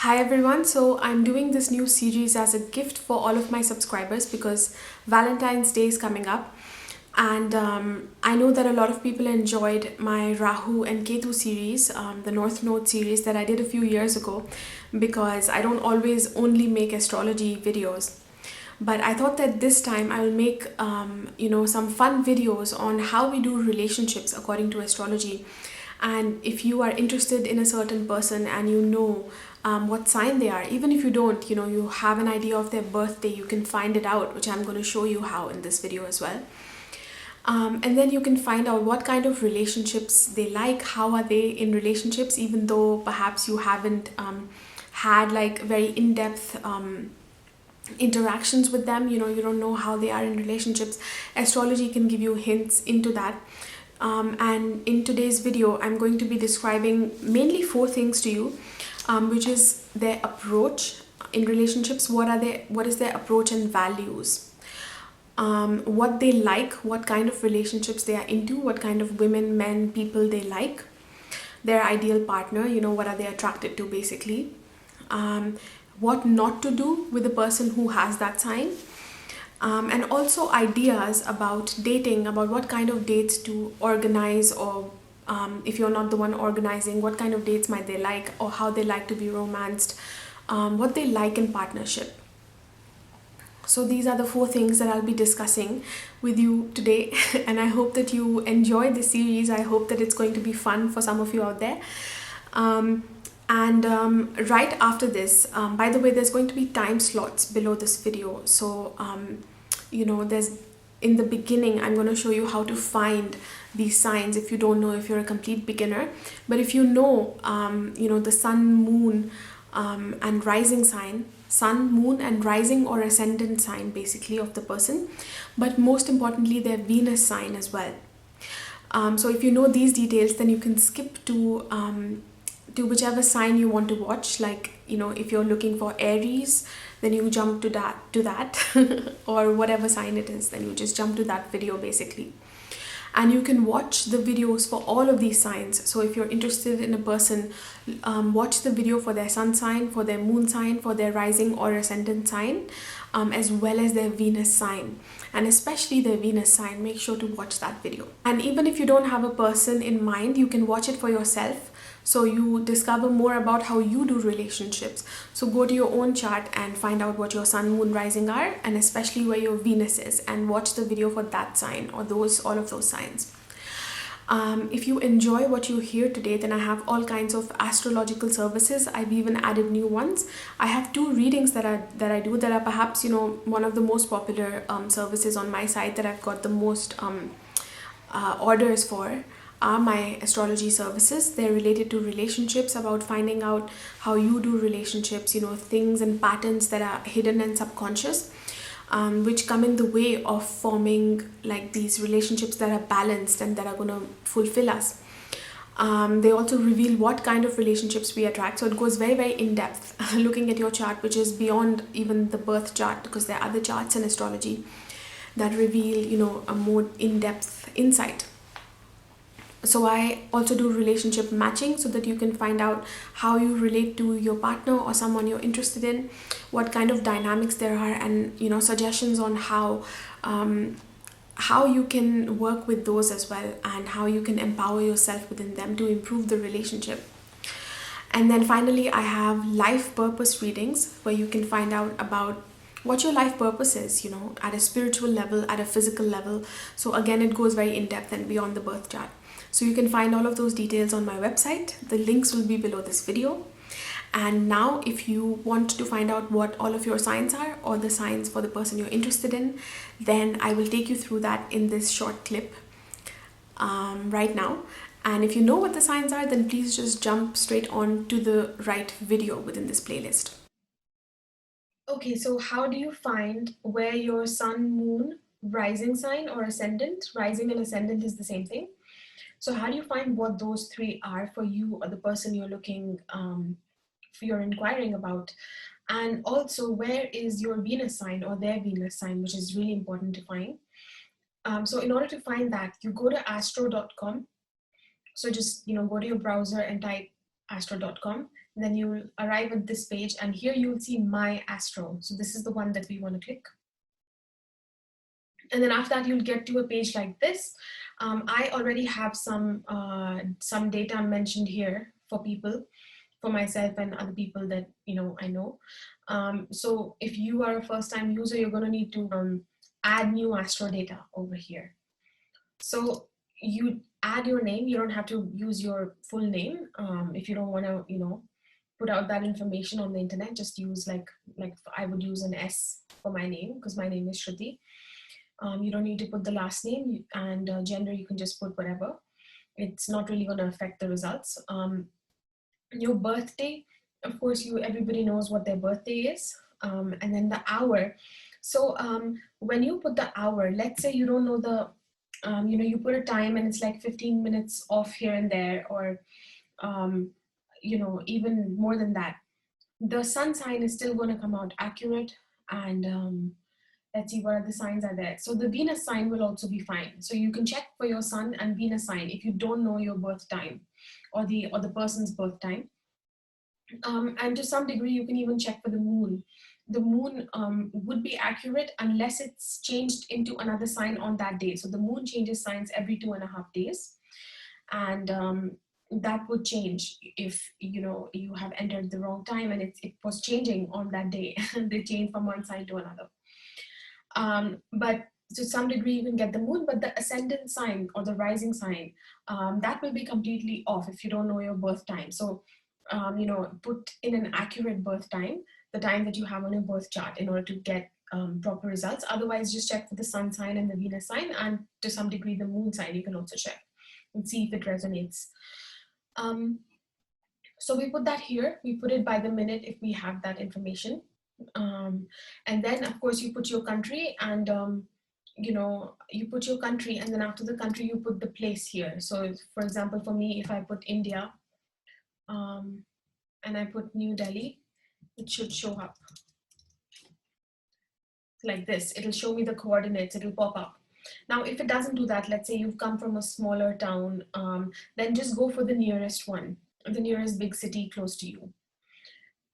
Hi everyone, so I'm doing this new series as a gift for all of my subscribers because Valentine's Day is coming up, and I know that a lot of people enjoyed my Rahu and Ketu series, the North Node series that I did a few years ago, because I don't always only make astrology videos. But I thought that this time I will make some fun videos on how we do relationships according to astrology. And if you are interested in a certain person and you know what sign they are, even if you don't, you have an idea of their birthday, you can find it out, which I'm going to show you how in this video as well. And then you can find out what kind of relationships they like, how are they in relationships, even though perhaps you haven't had like very in-depth interactions with them, you don't know how they are in relationships. Astrology can give you hints into that. And in today's video I'm going to be describing mainly 4 things to you, which is their approach in relationships, what is their approach and values, what they like, what kind of relationships they are into, what kind of women, men, people they like, their ideal partner, what are they attracted to basically, what not to do with the person who has that sign, and also ideas about dating, about what kind of dates to organize, or if you're not the one organizing, what kind of dates might they like, or how they like to be romanced, what they like in partnership. So these are the 4 things that I'll be discussing with you today and I hope that you enjoy this series. I hope that it's going to be fun for some of you out there. Right after this, by the way, there's going to be time slots below this video. So, there's in the beginning, I'm going to show you how to find these signs if you don't know, if you're a complete beginner. But if you know, the sun, moon, and rising sign, sun, moon, and rising or ascendant sign basically of the person, but most importantly, their Venus sign as well. So if you know these details, then you can skip to whichever sign you want to watch. Like, if you're looking for Aries, then you jump to that or whatever sign it is, then you just jump to that video basically. And you can watch the videos for all of these signs. So if you're interested in a person, watch the video for their sun sign, for their moon sign, for their rising or ascendant sign, as well as their Venus sign. And especially their Venus sign, make sure to watch that video. And even if you don't have a person in mind, you can watch it for yourself, so you discover more about how you do relationships. So go to your own chart and find out what your sun, moon, rising are, and especially where your Venus is, and watch the video for that sign or all of those signs. If you enjoy what you hear today, then I have all kinds of astrological services. I've even added new ones. I have 2 readings that I do that are perhaps one of the most popular services on my site that I've got the most orders for. Are my astrology services. They're related to relationships, about finding out how you do relationships, things and patterns that are hidden and subconscious, which come in the way of forming like these relationships that are balanced and that are going to fulfill us. They also reveal what kind of relationships we attract. So it goes very, very in depth looking at your chart, which is beyond even the birth chart, because there are other charts in astrology that reveal, a more in-depth insight. So I also do relationship matching, so that you can find out how you relate to your partner or someone you're interested in, what kind of dynamics there are, and suggestions on how you can work with those as well, and how you can empower yourself within them to improve the relationship. And then finally, I have life purpose readings, where you can find out about what your life purpose is, at a spiritual level, at a physical level. So again, it goes very in depth and beyond the birth chart. So you can find all of those details on my website. The links will be below this video. And now if you want to find out what all of your signs are, or the signs for the person you're interested in, then I will take you through that in this short clip right now. And if you know what the signs are, then please just jump straight on to the right video within this playlist. Okay, so how do you find where your sun, moon, rising sign or ascendant, rising and ascendant is the same thing. So how do you find what those 3 are for you or the person you're you're inquiring about? And also, where is your Venus sign or their Venus sign, which is really important to find. So in order to find that, you go to astro.com. So just, go to your browser and type astro.com. Then you will arrive at this page, and here you will see My Astro. So this is the one that we want to click. And then after that, you'll get to a page like this. I already have some data mentioned here for people, for myself and other people that I know. So if you are a first-time user, you're going to need to add new astro data over here. So you add your name. You don't have to use your full name if you don't want to put out that information on the internet. Just use like I would use an S for my name, because my name is Shruti. You don't need to put the last name, and gender you can just put whatever. It's not really going to affect the results. Your birthday, of course, everybody knows what their birthday is, and then the hour. So when you put the hour, let's say you don't know the you put a time and it's like 15 minutes off here and there, or even more than that, the sun sign is still going to come out accurate. And let's see what other signs are there. So the Venus sign will also be fine. So you can check for your sun and Venus sign if you don't know your birth time or the person's birth time. And to some degree, you can even check for the moon. The moon would be accurate unless it's changed into another sign on that day. So the moon changes signs every 2.5 days. And that would change if you have entered the wrong time and it was changing on that day. They change from one sign to another. But to some degree you can get the moon, but the ascendant sign or the rising sign, that will be completely off if you don't know your birth time. So put in an accurate birth time, the time that you have on your birth chart, in order to get proper results. Otherwise, just check for the sun sign and the Venus sign, and to some degree the moon sign you can also check and see if it resonates. So we put that here. We put it by the minute if we have that information. And then of course you put your country, and you put your country, and then after the country you put the place here. So for example, for me, if I put India and I put New Delhi, it should show up like this. It'll show me the coordinates, it'll pop up. Now if it doesn't do that, let's say you've come from a smaller town, then just go for the nearest one, the nearest big city close to you.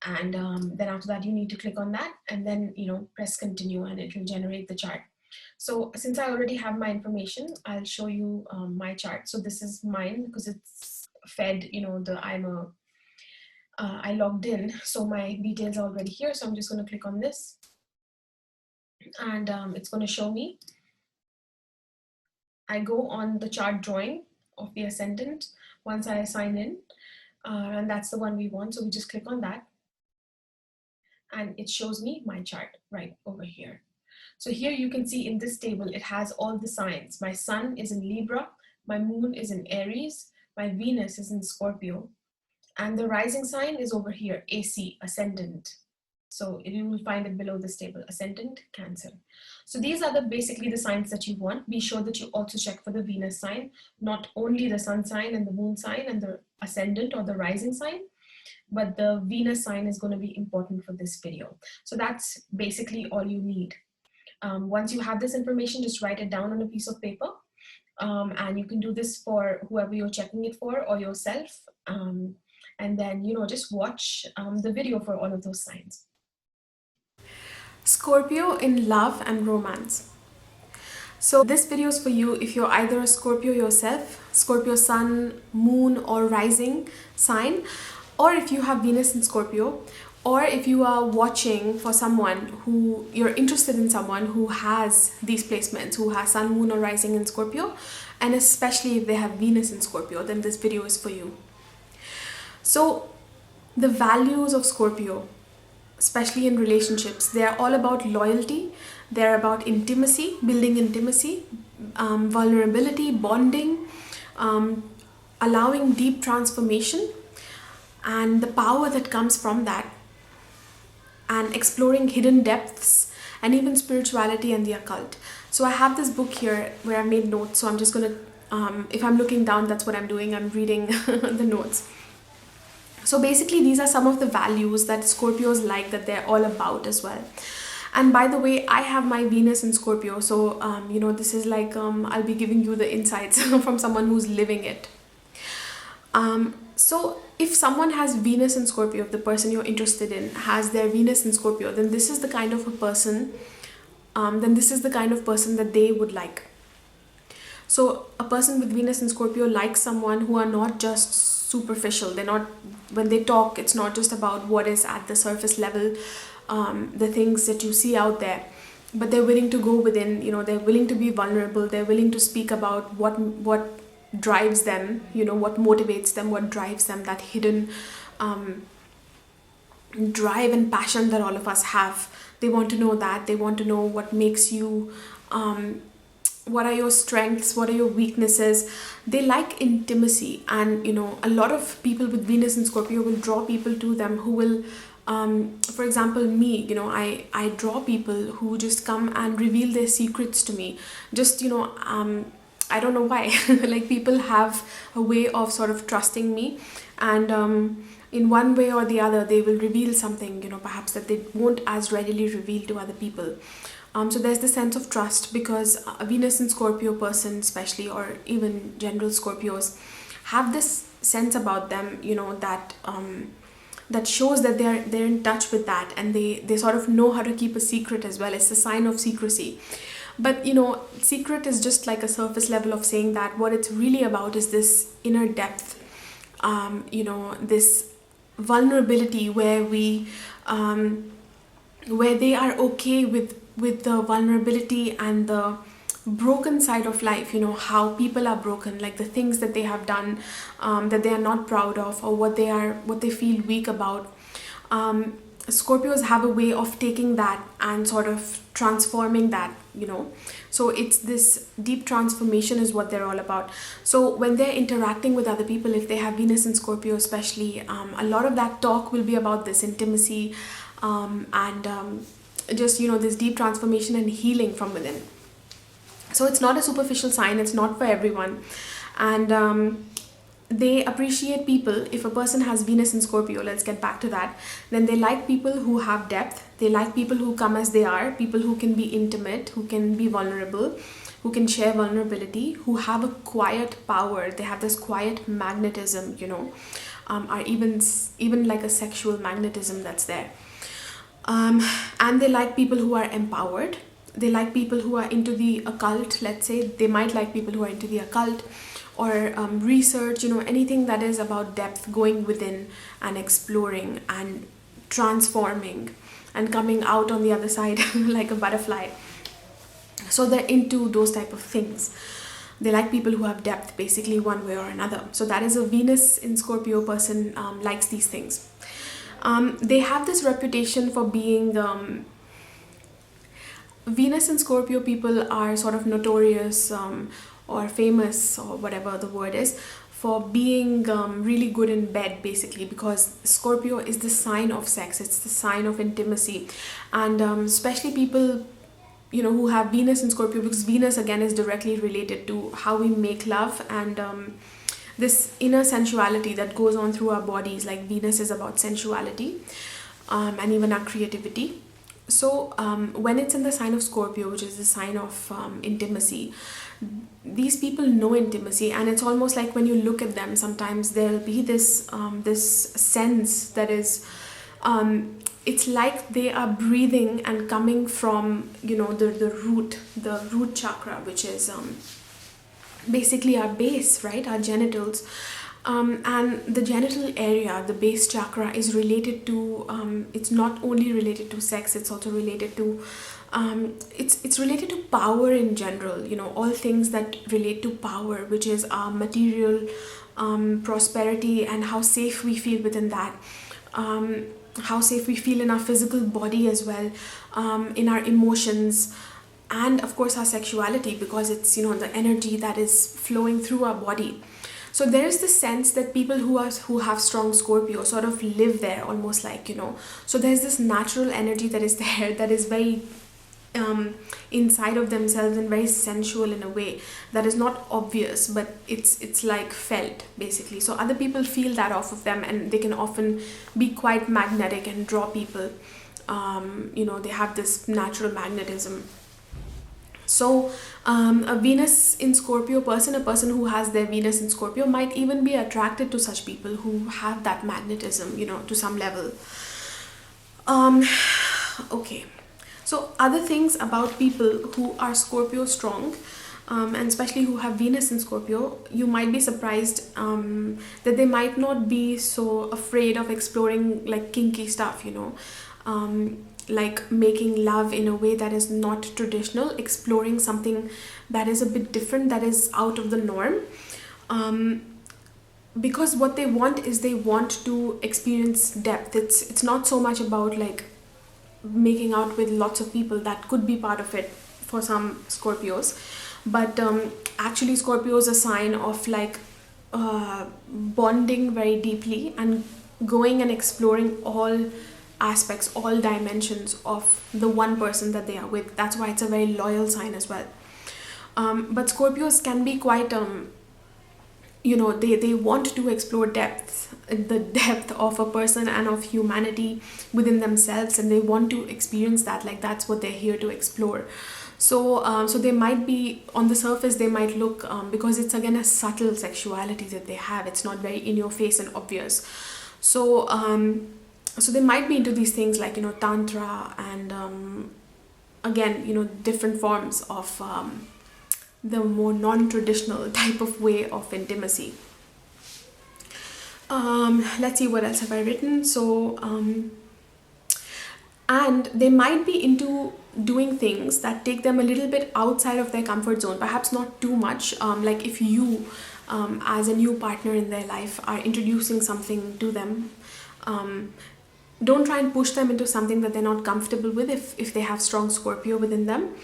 And then after that you need to click on that, and then press continue, and it will generate the chart. So since I already have my information, I'll show you my chart. So this is mine because it's fed, I logged in, so my details are already here. So I'm just going to click on this, and it's going to show me. I go on the chart drawing of the ascendant once I sign in, and that's the one we want. So we just click on that, and it shows me my chart right over here. So here you can see in this table, it has all the signs. My sun is in Libra, my moon is in Aries, my Venus is in Scorpio, and the rising sign is over here, AC, ascendant. So you will find it below this table, ascendant, Cancer. So these are basically the signs that you want. Be sure that you also check for the Venus sign, not only the sun sign and the moon sign and the ascendant or the rising sign, but the Venus sign is going to be important for this video. So that's basically all you need. Once you have this information, just write it down on a piece of paper, and you can do this for whoever you're checking it for or yourself, and then just watch the video for all of those signs. Scorpio in love and romance. So this video is for you if you're either a Scorpio yourself, Scorpio sun, moon or rising sign, or if you have Venus in Scorpio, or if you are watching for someone who you're interested in, someone who has these placements, who has sun, moon or rising in Scorpio, and especially if they have Venus in Scorpio, then this video is for you. So the values of Scorpio, especially in relationships, they are all about loyalty, they're about intimacy, building intimacy, vulnerability, bonding, allowing deep transformation and the power that comes from that, and exploring hidden depths and even spirituality and the occult. So I have this book here where I made notes, so I'm just gonna, if I'm looking down, that's what I'm doing, I'm reading the notes. So basically these are some of the values that Scorpios like, that they're all about as well. And by the way, I have my Venus in Scorpio, so this is like I'll be giving you the insights from someone who's living it. So if someone has Venus in Scorpio, if the person you're interested in has their Venus in Scorpio, then this is the kind of a person, that they would like. So a person with Venus in Scorpio likes someone who are not just superficial. They're not, when they talk, it's not just about what is at the surface level, the things that you see out there, but they're willing to go within, they're willing to be vulnerable. They're willing to speak about what drives them, what motivates them, what drives them, that hidden drive and passion that all of us have. They want to know that. They want to know what makes you, what are your strengths, what are your weaknesses. They like intimacy, and a lot of people with Venus in Scorpio will draw people to them who will, for example, me, I draw people who just come and reveal their secrets to me. Just, I don't know why. Like, people have a way of sort of trusting me, and in one way or the other, they will reveal something, perhaps that they won't as readily reveal to other people. So there's the sense of trust, because a Venus in Scorpio person especially, or even general Scorpios, have this sense about them, that that shows that they're in touch with that, and they sort of know how to keep a secret as well. It's a sign of secrecy. But secret is just like a surface level of saying that what it's really about is this inner depth, this vulnerability where where they are okay with the vulnerability and the broken side of life, how people are broken, like the things that they have done, that they are not proud of, or what they feel weak about. Scorpios have a way of taking that and sort of transforming that, so it's this deep transformation is what they're all about. So when they're interacting with other people, if they have Venus in Scorpio especially, a lot of that talk will be about this intimacy, and just this deep transformation and healing from within. So it's not a superficial sign, it's not for everyone. And they appreciate people. If a person has Venus in Scorpio, let's get back to that, then they like people who have depth. They like people who come as they are, people who can be intimate, who can be vulnerable, who can share vulnerability, who have a quiet power. They have this quiet magnetism, or even like a sexual magnetism that's there. And they like people who are empowered. They like people who are into the occult, let's say. They might like people who are into the occult, or research, anything that is about depth, going within and exploring and transforming and coming out on the other side like a butterfly. So they're into those type of things. They like people who have depth, basically, one way or another. So that is a Venus in Scorpio person, likes these things. They have this reputation for being... Venus and Scorpio people are sort of notorious, or famous, or whatever the word is, for being really good in bed, basically, because Scorpio is the sign of sex. It's the sign of intimacy. And especially people, who have Venus in Scorpio, because Venus again is directly related to how we make love, and this inner sensuality that goes on through our bodies. Like, Venus is about sensuality, and even our creativity. So when it's in the sign of Scorpio, which is the sign of intimacy, these people know intimacy, and it's almost like when you look at them, sometimes there'll be this this sense that is, it's like they are breathing and coming from, the root chakra, which is basically our base, right, our genitals. And the genital area, the base chakra, is related to, it's not only related to sex, it's also related to, it's related to power in general, all things that relate to power, which is our material prosperity, and how safe we feel within that, how safe we feel in our physical body as well, in our emotions, and of course our sexuality, because it's, the energy that is flowing through our body. So there's the sense that people who have strong Scorpio sort of live there, almost like, so there's this natural energy that is there, that is very inside of themselves, and very sensual in a way that is not obvious, but it's like felt, basically. So other people feel that off of them, and they can often be quite magnetic and draw people. They have this natural magnetism. So a Venus in Scorpio person, a person who has their Venus in Scorpio, might even be attracted to such people who have that magnetism, you know, to some level. Okay, so other things about people who are Scorpio strong, and especially who have Venus in Scorpio, you might be surprised that they might not be so afraid of exploring like kinky stuff, you know, like making love in a way that is not traditional, exploring something that is a bit different, that is out of the norm. Because what they want is they want to experience depth. It's not so much about like making out with lots of people. That could be part of it for some Scorpios, but actually Scorpio is a sign of like bonding very deeply and going and exploring all aspects, all dimensions of the one person that they are with. That's why it's a very loyal sign as well. But Scorpios can be quite you know, they want to explore depth, the depth of a person and of humanity within themselves, and they want to experience that. Like that's what they're here to explore. So so they might be, on the surface they might look, because it's again a subtle sexuality that they have, it's not very in your face and obvious. So so they might be into these things like, you know, tantra and again, you know, different forms of the more non-traditional type of way of intimacy. Let's see, what else have I written? So and they might be into doing things that take them a little bit outside of their comfort zone, perhaps not too much. Like if you as a new partner in their life are introducing something to them, don't try and push them into something that they're not comfortable with if they have strong Scorpio within them.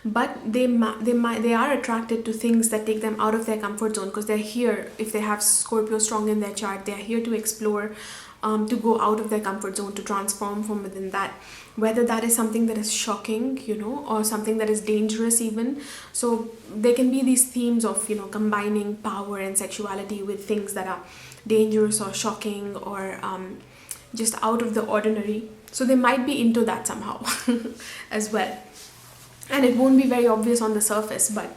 But they are attracted to things that take them out of their comfort zone, because they're here, if they have Scorpio strong in their chart, they're here to explore, to go out of their comfort zone, to transform from within that, whether that is something that is shocking, you know, or something that is dangerous even. So there can be these themes of, you know, combining power and sexuality with things that are dangerous or shocking or just out of the ordinary. So they might be into that somehow as well. And it won't be very obvious on the surface, but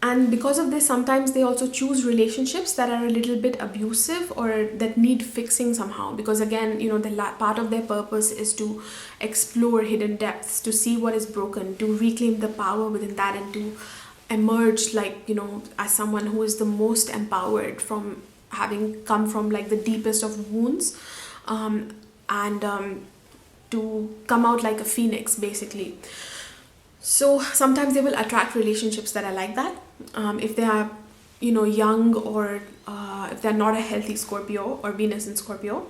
and because of this, sometimes they also choose relationships that are a little bit abusive or that need fixing somehow, because again, you know, the part of their purpose is to explore hidden depths, to see what is broken, to reclaim the power within that, and to emerge, like, you know, as someone who is the most empowered from having come from like the deepest of wounds, and to come out like a phoenix basically. So sometimes they will attract relationships that are like that, if they are, you know, young, or if they're not a healthy Scorpio or Venus in Scorpio.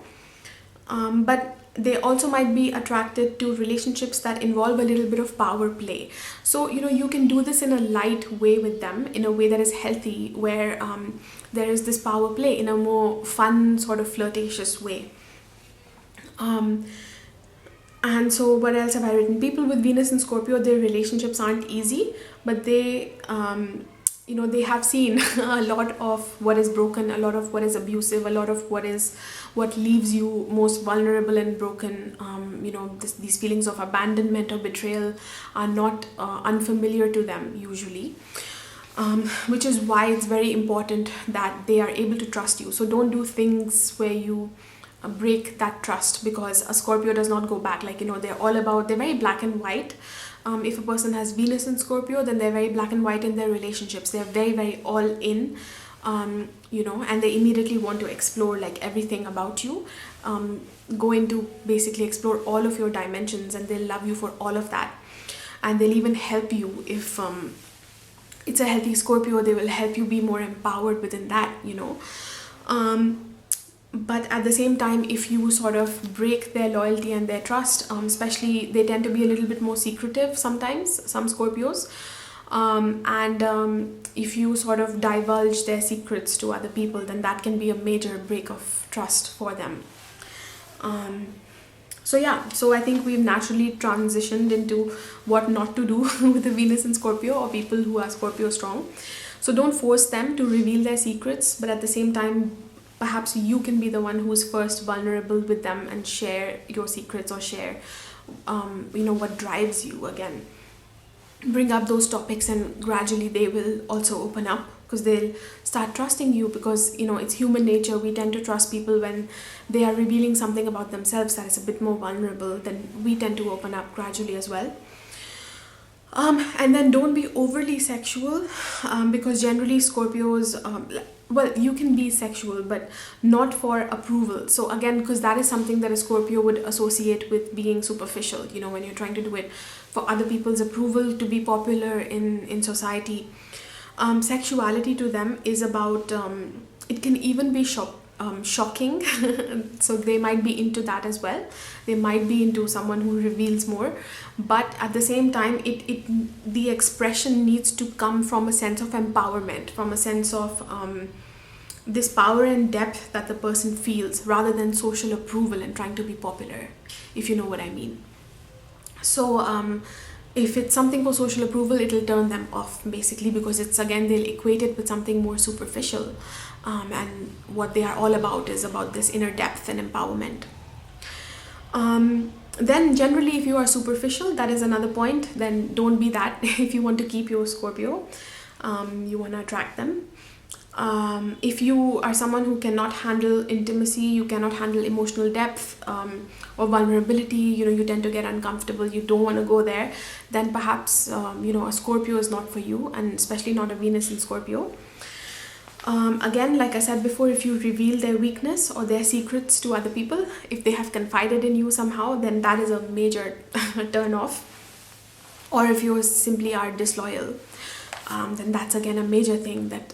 But they also might be attracted to relationships that involve a little bit of power play. So, you know, you can do this in a light way with them, in a way that is healthy, where there is this power play in a more fun, sort of flirtatious way. And so what else have I written? People with Venus in Scorpio, their relationships aren't easy, but they, you know, they have seen a lot of what is broken, a lot of what is abusive, a lot of what leaves you most vulnerable and broken. You know, these feelings of abandonment or betrayal are not unfamiliar to them usually. Which is why it's very important that they are able to trust you. So don't do things where you break that trust, because a Scorpio does not go back. Like, you know, they're very black and white. If a person has Venus in Scorpio, then they're very black and white in their relationships. They're very, very all in, you know, and they immediately want to explore like everything about you, go into basically explore all of your dimensions, and they'll love you for all of that. And they'll even help you if it's a healthy Scorpio, they will help you be more empowered within that, you know. But at the same time, if you sort of break their loyalty and their trust, especially, they tend to be a little bit more secretive sometimes, some Scorpios. And if you sort of divulge their secrets to other people, then that can be a major break of trust for them. So yeah, so I think we've naturally transitioned into what not to do with the Venus in Scorpio, or people who are Scorpio strong. So don't force them to reveal their secrets, but at the same time, perhaps you can be the one who's first vulnerable with them and share your secrets, or share, you know, what drives you again. bring up those topics, and gradually they will also open up, because they'll start trusting you, because you know it's human nature. We tend to trust people when they are revealing something about themselves that is a bit more vulnerable. Then we tend to open up gradually as well. And then don't be overly sexual, because generally Scorpios, well, you can be sexual but not for approval. So again, because that is something that a Scorpio would associate with being superficial, you know, when you're trying to do it for other people's approval, to be popular in society. Sexuality to them is about, it can even be shocking. So they might be into that as well. They might be into someone who reveals more, but at the same time the expression needs to come from a sense of empowerment, from a sense of this power and depth that the person feels, rather than social approval and trying to be popular, if you know what I mean. So if it's something for social approval, it'll turn them off basically, because it's, again, they'll equate it with something more superficial, and what they are all about is about this inner depth and empowerment. Then generally, if you are superficial, that is another point, then don't be that. If you want to keep your Scorpio, you want to attract them. If you are someone who cannot handle intimacy, you cannot handle emotional depth, or vulnerability, you know, you tend to get uncomfortable, you don't want to go there, then perhaps you know, a Scorpio is not for you, and especially not a Venus in Scorpio. Again, like I said before, if you reveal their weakness or their secrets to other people, if they have confided in you somehow, then that is a major turn off. Or if you simply are disloyal, then that's again a major thing that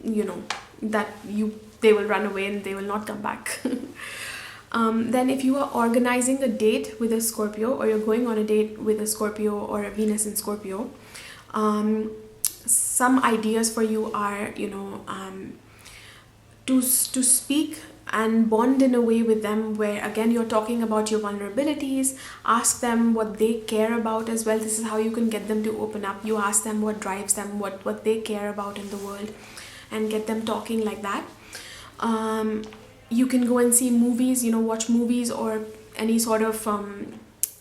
you know, that they will run away and they will not come back. Then if you are organizing a date with a Scorpio, or you're going on a date with a Scorpio or a Venus in Scorpio, some ideas for you are, you know, to speak and bond in a way with them where, again, you're talking about your vulnerabilities. Ask them what they care about as well. This is how you can get them to open up. You ask them what drives them, what they care about in the world, and get them talking like that. You can go and see movies, you know, watch movies, or any sort of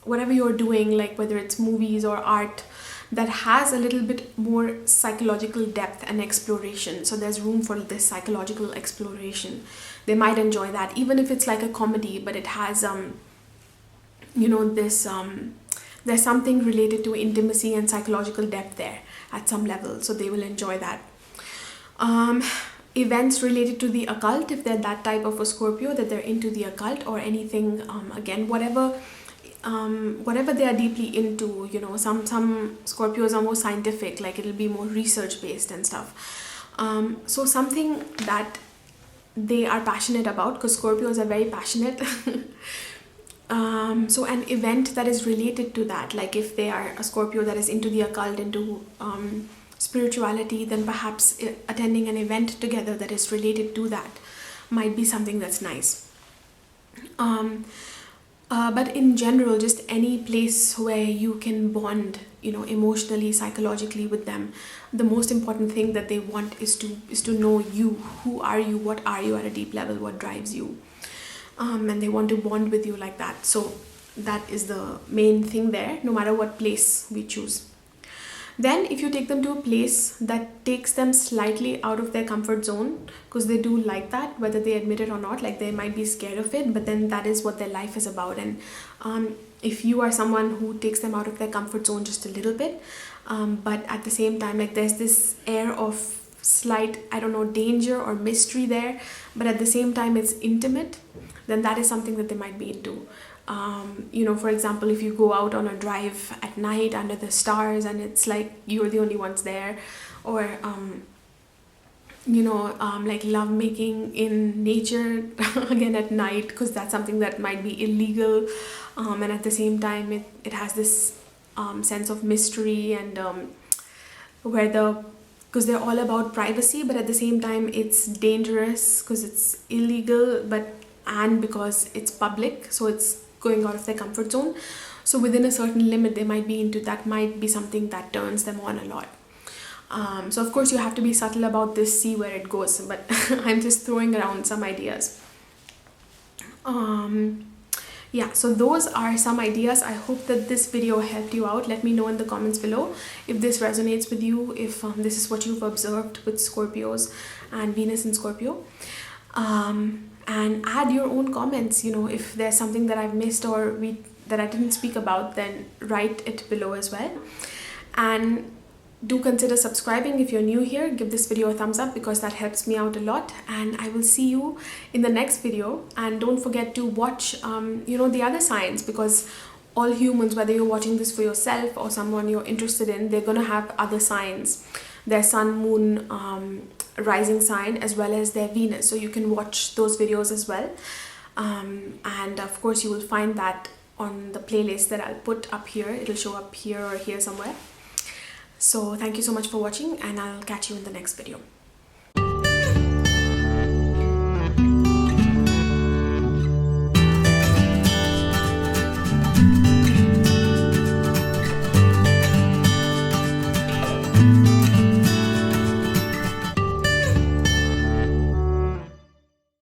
whatever you're doing, like whether it's movies or art, that has a little bit more psychological depth and exploration. So there's room for this psychological exploration. They might enjoy that, even if it's like a comedy, but it has you know, this there's something related to intimacy and psychological depth there at some level, so they will enjoy that. Events related to the occult, if they're that type of a Scorpio, that they're into the occult or anything, again, whatever they are deeply into, you know, some Scorpios are more scientific, like it'll be more research based and stuff. So something that they are passionate about, because Scorpios are very passionate. So an event that is related to that, like if they are a Scorpio that is into the occult, into spirituality, then perhaps attending an event together that is related to that might be something that's nice. But in general, just any place where you can bond, you know, emotionally, psychologically with them. The most important thing that they want is to know you. Who are you? What are you at a deep level? What drives you? And they want to bond with you like that. So that is the main thing there, no matter what place we choose. Then if you take them to a place that takes them slightly out of their comfort zone, because they do like that, whether they admit it or not, like they might be scared of it, but then that is what their life is about. And if you are someone who takes them out of their comfort zone just a little bit, but at the same time, like there's this air of slight, I don't know, danger or mystery there, but at the same time it's intimate, then that is something that they might be into. You know, for example, if you go out on a drive at night under the stars and it's like you're the only ones there, or you know, like love making in nature again at night, because that's something that might be illegal, and at the same time it has this sense of mystery, and because they're all about privacy, but at the same time it's dangerous because it's illegal, and because it's public, so it's going out of their comfort zone. So within a certain limit they might be into, that might be something that turns them on a lot. So of course you have to be subtle about this, see where it goes, but I'm just throwing around some ideas. Yeah, so those are some ideas. I hope that this video helped you out. Let me know in the comments below if this resonates with you, if this is what you've observed with Scorpios and Venus in Scorpio. And add your own comments. You know, if there's something that I've missed or that I didn't speak about, then write it below as well. And do consider subscribing if you're new here. Give this video a thumbs up because that helps me out a lot. And I will see you in the next video. And don't forget to watch you know, the other signs, because all humans, whether you're watching this for yourself or someone you're interested in, they're gonna have other signs, their sun, moon, rising sign, as well as their Venus. So you can watch those videos as well. And of course you will find that on the playlist that I'll put up here. It'll show up here or here somewhere. So thank you so much for watching, and I'll catch you in the next video.